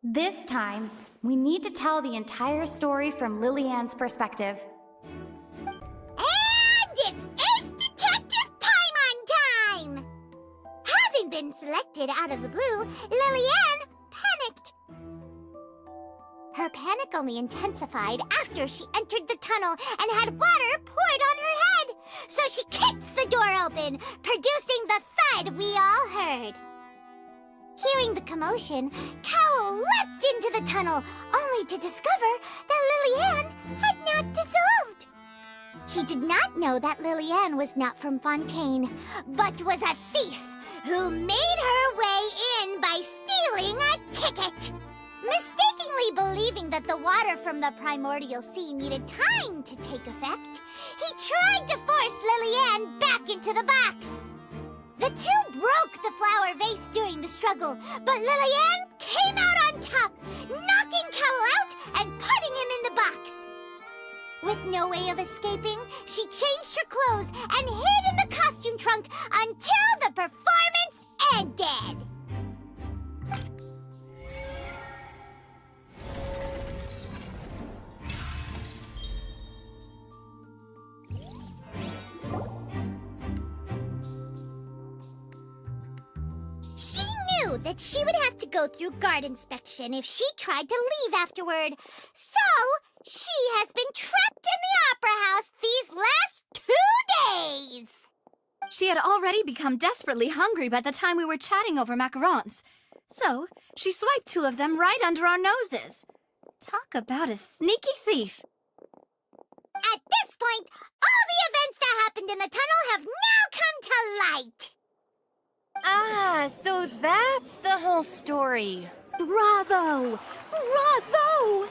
This time, we need to tell the entire story from Lillian's perspective. And it's Ace Detective Paimon time! Having been selected out of the blue, Lillian panicked. Her panic only intensified after she entered the tunnel and had water poured on her head. So she kicked the door open, producing the thud we all heard. Hearing the commotion, Cowl leapt into the tunnel, only to discover that Lillian had not dissolved. He did not know that Lillian was not from Fontain, but was a thief who made her way in by stealing a ticket. Mistakenly believing that the water from the primordial sea needed time to take effect, he tried to force Lillian back into the box. The two broke the flower vase during the struggle, but Lillian came out on top, knocking Cowl out and putting him in the box. With no way of escaping, she changed her clothes and hid in the costume trunk until the performance ended. She knew that she would have to go through guard inspection if she tried to leave afterward. So, she has been trapped in the Opera House these last 2 days. She had already become desperately hungry by the time we were chatting over macarons. So, she swiped 2 of them right under our noses. Talk about a sneaky thief. At this point, all the events that happened in the tunnel have now come to light. Ah, so that's the whole story. Bravo! Bravo!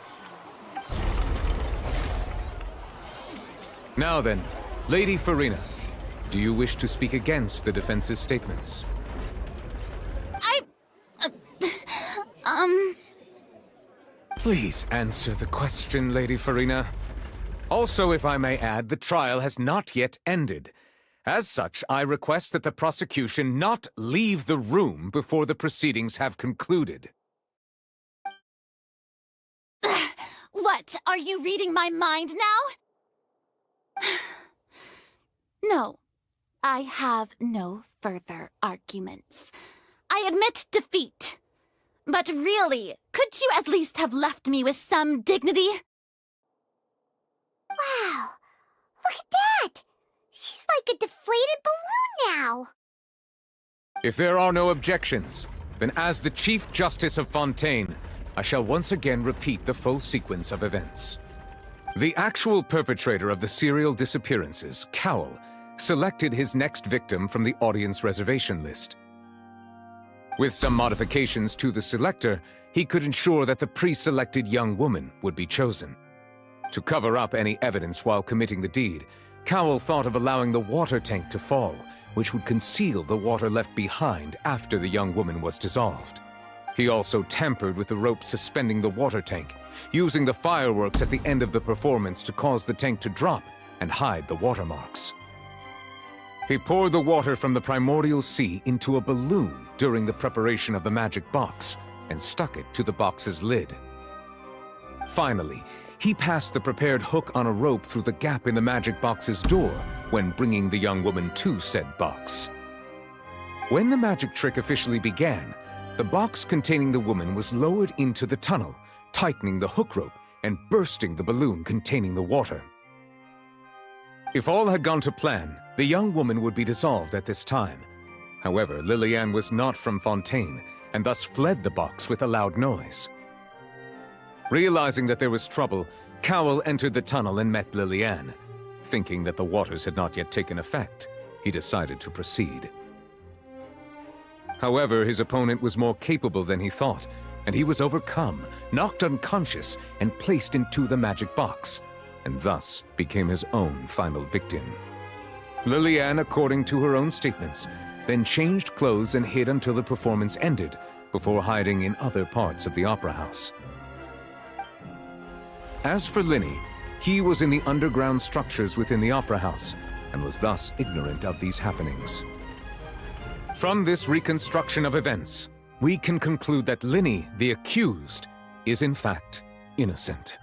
Now then, Lady Farina, do you wish to speak against the defense's statements? Please answer the question, Lady Farina. Also, if I may add, the trial has not yet ended. As such, I request that the prosecution not leave the room before the proceedings have concluded. What, are you reading my mind now? No, I have no further arguments. I admit defeat. But really, could you at least have left me with some dignity? Wow, look at that! She's like a deflated balloon now. If there are no objections, then as the Chief Justice of Fontaine, I shall once again repeat the full sequence of events. The actual perpetrator of the serial disappearances, Cowl, selected his next victim from the audience reservation list. With some modifications to the selector, he could ensure that the pre-selected young woman would be chosen. To cover up any evidence while committing the deed, Cowl thought of allowing the water tank to fall, which would conceal the water left behind after the young woman was dissolved. He also tampered with the rope suspending the water tank, using the fireworks at the end of the performance to cause the tank to drop and hide the watermarks. He poured the water from the primordial sea into a balloon during the preparation of the magic box and stuck it to the box's lid. Finally, he passed the prepared hook on a rope through the gap in the magic box's door when bringing the young woman to said box. When the magic trick officially began, the box containing the woman was lowered into the tunnel, tightening the hook rope and bursting the balloon containing the water. If all had gone to plan, the young woman would be dissolved at this time. However, Lillian was not from Fontaine and thus fled the box with a loud noise. Realizing that there was trouble, Cowl entered the tunnel and met Lillian. Thinking that the waters had not yet taken effect, he decided to proceed. However, his opponent was more capable than he thought, and he was overcome, knocked unconscious, and placed into the magic box, and thus became his own final victim. Lillian, according to her own statements, then changed clothes and hid until the performance ended, before hiding in other parts of the opera house. As for Linny, he was in the underground structures within the opera house, and was thus ignorant of these happenings. From this reconstruction of events, we can conclude that Linny, the accused, is in fact innocent.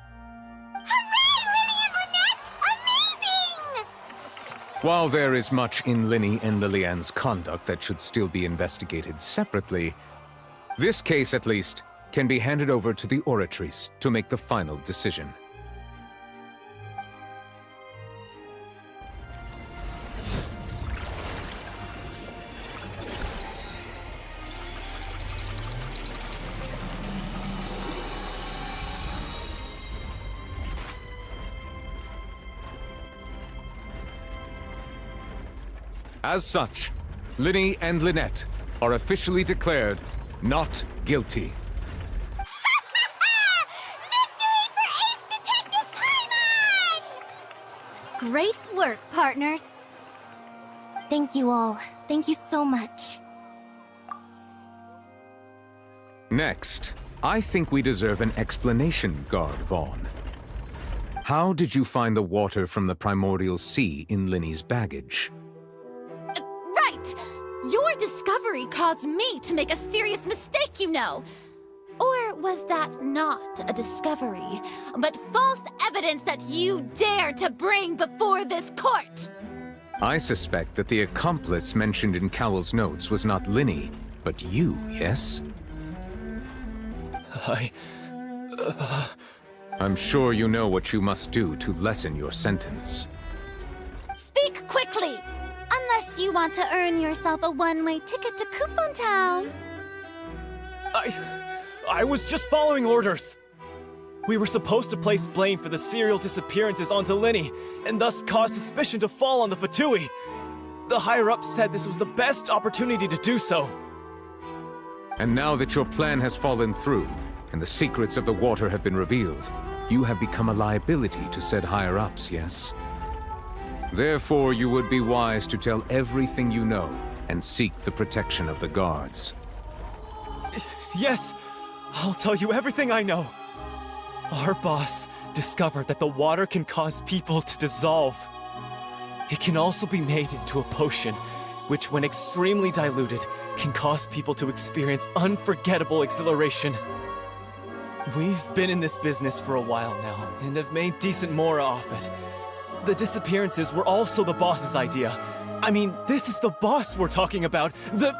Hooray, Lily and Lynette! Amazing! While there is much in Linny and Lillian's conduct that should still be investigated separately, this case, at least, can be handed over to the Oratrice to make the final decision. As such, Linny and Lynette are officially declared not guilty. Victory for Ace Detective Paimon! Great work, partners. Thank you all. Thank you so much. Next, I think we deserve an explanation, Guard Vaughn. How did you find the water from the primordial sea in Linny's baggage? Right! Your discovery caused me to make a serious mistake, you know. Or was that not a discovery, but false evidence that you dared to bring before this court? I suspect that the accomplice mentioned in Cowell's notes was not Linny, but you, yes? I'm sure you know what you must do to lessen your sentence. Speak quickly! Unless you want to earn yourself a one-way ticket to Coupon Town. I was just following orders. We were supposed to place blame for the serial disappearances onto Linny, and thus cause suspicion to fall on the Fatui. The higher-ups said this was the best opportunity to do so. And now that your plan has fallen through, and the secrets of the water have been revealed, you have become a liability to said higher-ups, yes? Therefore, you would be wise to tell everything you know, and seek the protection of the guards. Yes, I'll tell you everything I know. Our boss discovered that the water can cause people to dissolve. It can also be made into a potion, which when extremely diluted, can cause people to experience unforgettable exhilaration. We've been in this business for a while now, and have made decent more off it. The disappearances were also the boss's idea. I mean, this is the boss we're talking about. The...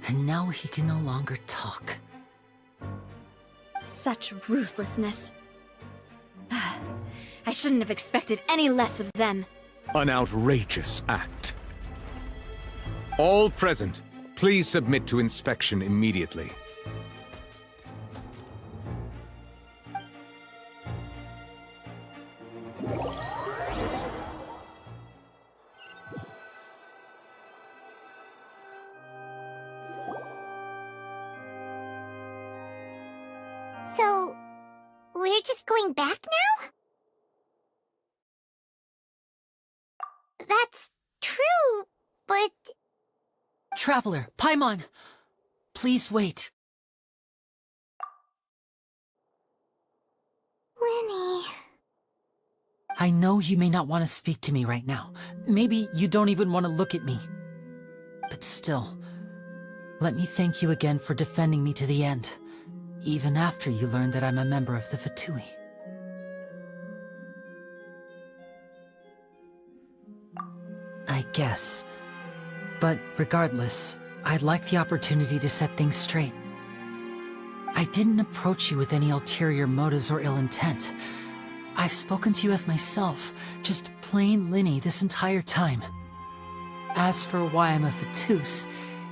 And now he can no longer talk. Such ruthlessness. I shouldn't have expected any less of them. An outrageous act. All present, please submit to inspection immediately. So, we're just going back now? That's true, but... Traveler, Paimon! Please wait. Linny... I know you may not want to speak to me right now. Maybe you don't even want to look at me. But still, let me thank you again for defending me to the end. Even after you learned that I'm a member of the Fatui. I guess. But regardless, I'd like the opportunity to set things straight. I didn't approach you with any ulterior motives or ill intent. I've spoken to you as myself, just plain Linny this entire time. As for why I'm a Fatus,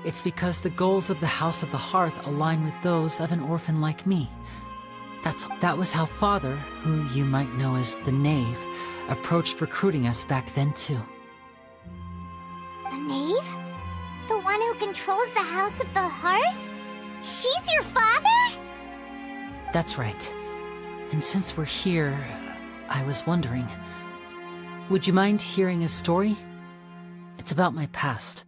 it's because the goals of the House of the Hearth align with those of an orphan like me. That was how Father, who you might know as the Knave, approached recruiting us back then too. The Knave? The one who controls the House of the Hearth? She's your father? That's right. And since we're here, I was wondering, would you mind hearing a story? It's about my past.